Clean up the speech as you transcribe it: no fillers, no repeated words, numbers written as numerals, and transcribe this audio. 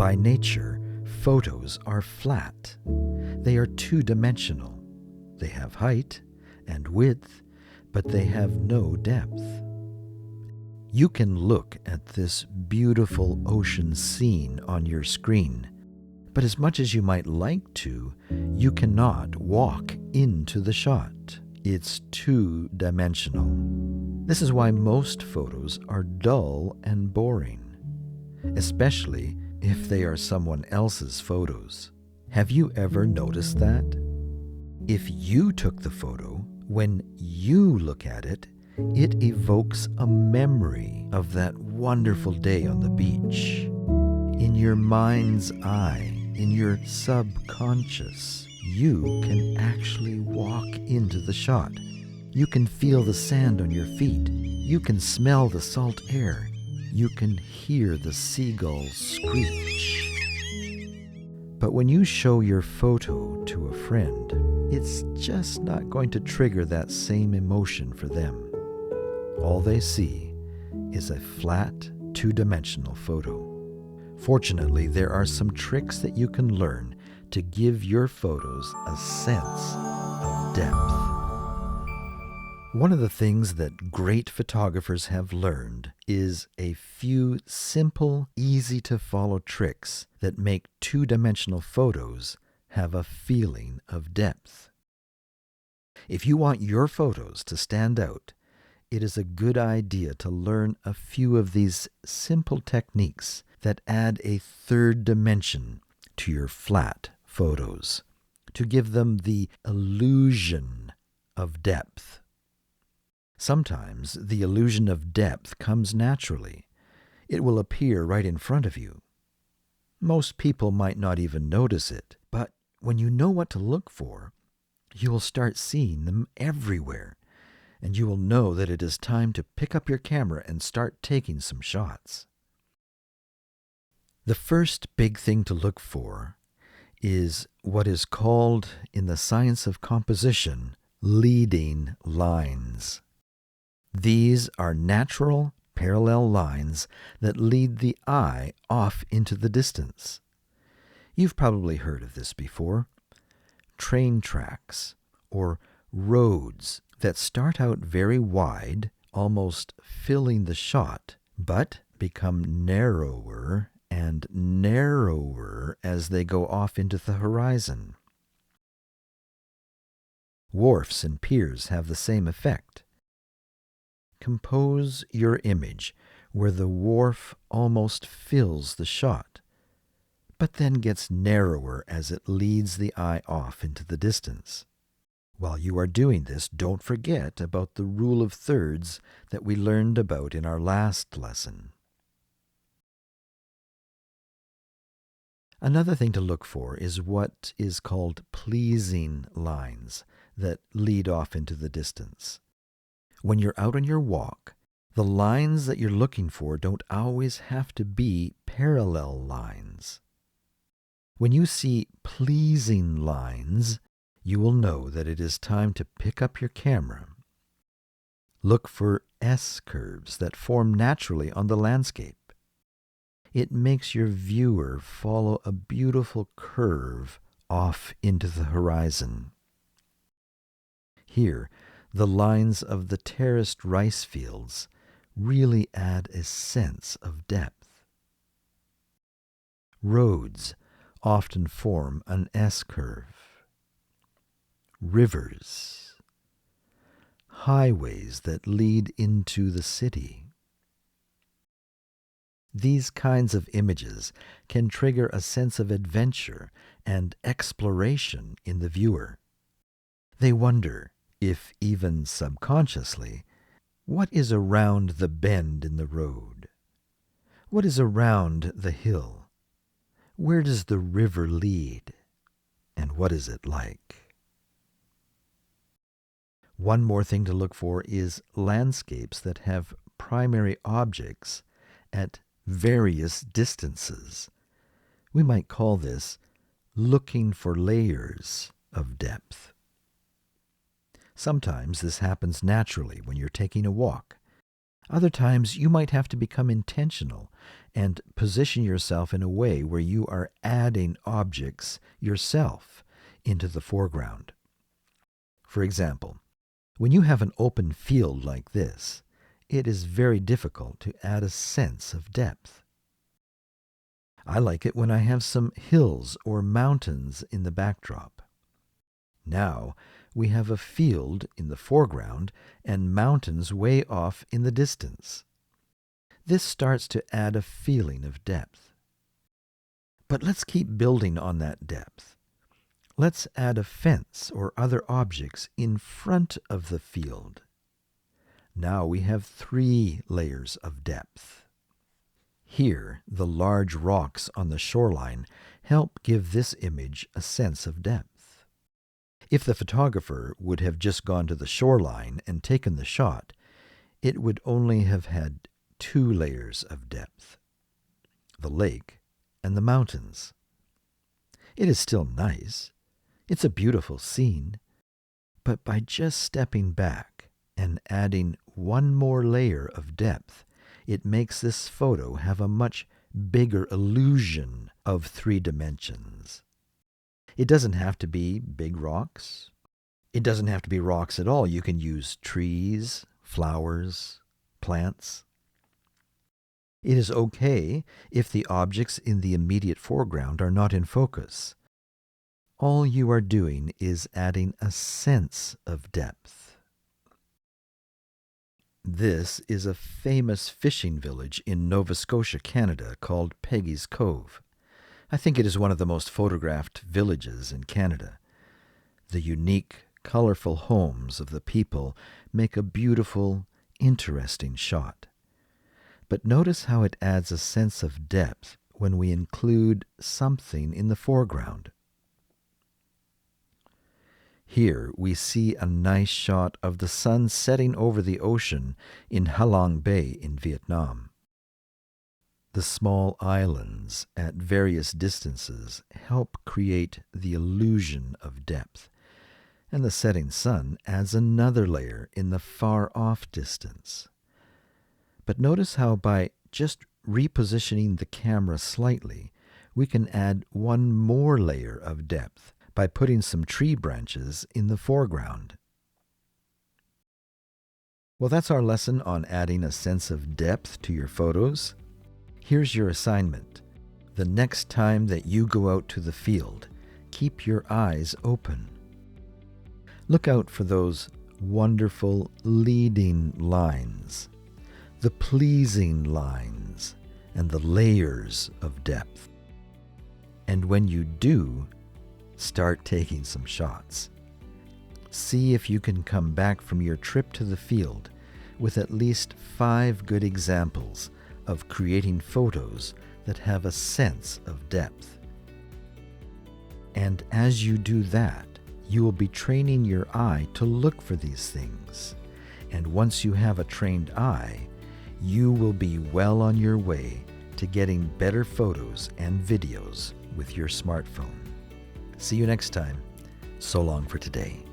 By nature, photos are flat. They are two-dimensional. They have height and width, but they have no depth. You can look at this beautiful ocean scene on your screen, but as much as you might like to, you cannot walk into the shot. It's two-dimensional. This is why most photos are dull and boring, especially if they are someone else's photos. Have you ever noticed that? If you took the photo, when you look at it, it evokes a memory of that wonderful day on the beach. In your mind's eye, in your subconscious, you can actually walk into the shot. You can feel the sand on your feet. You can smell the salt air. You can hear the seagulls screech. But when you show your photo to a friend, it's just not going to trigger that same emotion for them. All they see is a flat, two-dimensional photo. Fortunately, there are some tricks that you can learn to give your photos a sense of depth. One of the things that great photographers have learned is a few simple, easy-to-follow tricks that make two-dimensional photos have a feeling of depth. If you want your photos to stand out, it is a good idea to learn a few of these simple techniques that add a third dimension to your flat photos, to give them the illusion of depth. Sometimes the illusion of depth comes naturally. It will appear right in front of you. Most people might not even notice it, but when you know what to look for, you will start seeing them everywhere, and you will know that it is time to pick up your camera and start taking some shots. The first big thing to look for is what is called, in the science of composition, leading lines. These are natural, parallel lines that lead the eye off into the distance. You've probably heard of this before. Train tracks, or roads that start out very wide, almost filling the shot, but become narrower and narrower as they go off into the horizon. Wharfs and piers have the same effect. Compose your image where the wharf almost fills the shot, but then gets narrower as it leads the eye off into the distance. While you are doing this, don't forget about the rule of thirds that we learned about in our last lesson. Another thing to look for is what is called pleasing lines that lead off into the distance. When you're out on your walk, the lines that you're looking for don't always have to be parallel lines. When you see pleasing lines, you will know that it is time to pick up your camera. Look for S-curves that form naturally on the landscape. It makes your viewer follow a beautiful curve off into the horizon. Here, the lines of the terraced rice fields really add a sense of depth. Roads often form an S-curve. Rivers, highways that lead into the city. These kinds of images can trigger a sense of adventure and exploration in the viewer. They wonder, if even subconsciously, what is around the bend in the road? What is around the hill? Where does the river lead? And what is it like? One more thing to look for is landscapes that have primary objects at various distances. We might call this looking for layers of depth. Sometimes this happens naturally when you're taking a walk. Other times, you might have to become intentional and position yourself in a way where you are adding objects yourself into the foreground. For example, when you have an open field like this, it is very difficult to add a sense of depth. I like it when I have some hills or mountains in the backdrop. Now we have a field in the foreground and mountains way off in the distance. This starts to add a feeling of depth. But let's keep building on that depth. Let's add a fence or other objects in front of the field. Now we have 3 layers of depth. Here, the large rocks on the shoreline help give this image a sense of depth. If the photographer would have just gone to the shoreline and taken the shot, it would only have had 2 layers of depth: the lake and the mountains. It is still nice. It's a beautiful scene. But by just stepping back and adding 1 more layer of depth, it makes this photo have a much bigger illusion of 3 dimensions. It doesn't have to be big rocks. It doesn't have to be rocks at all. You can use trees, flowers, plants. It is okay if the objects in the immediate foreground are not in focus. All you are doing is adding a sense of depth. This is a famous fishing village in Nova Scotia, Canada, called Peggy's Cove. I think it is one of the most photographed villages in Canada. The unique, colorful homes of the people make a beautiful, interesting shot. But notice how it adds a sense of depth when we include something in the foreground. Here we see a nice shot of the sun setting over the ocean in Halong Bay in Vietnam. The small islands at various distances help create the illusion of depth, and the setting sun adds another layer in the far-off distance. But notice how by just repositioning the camera slightly, we can add 1 more layer of depth by putting some tree branches in the foreground. Well, that's our lesson on adding a sense of depth to your photos. Here's your assignment. The next time that you go out to the field, keep your eyes open. Look out for those wonderful leading lines, the pleasing lines, and the layers of depth. And when you do, start taking some shots. See if you can come back from your trip to the field with at least 5 good examples of creating photos that have a sense of depth. And as you do that, you will be training your eye to look for these things. And once you have a trained eye, you will be well on your way to getting better photos and videos with your smartphone. See you next time. So long for today.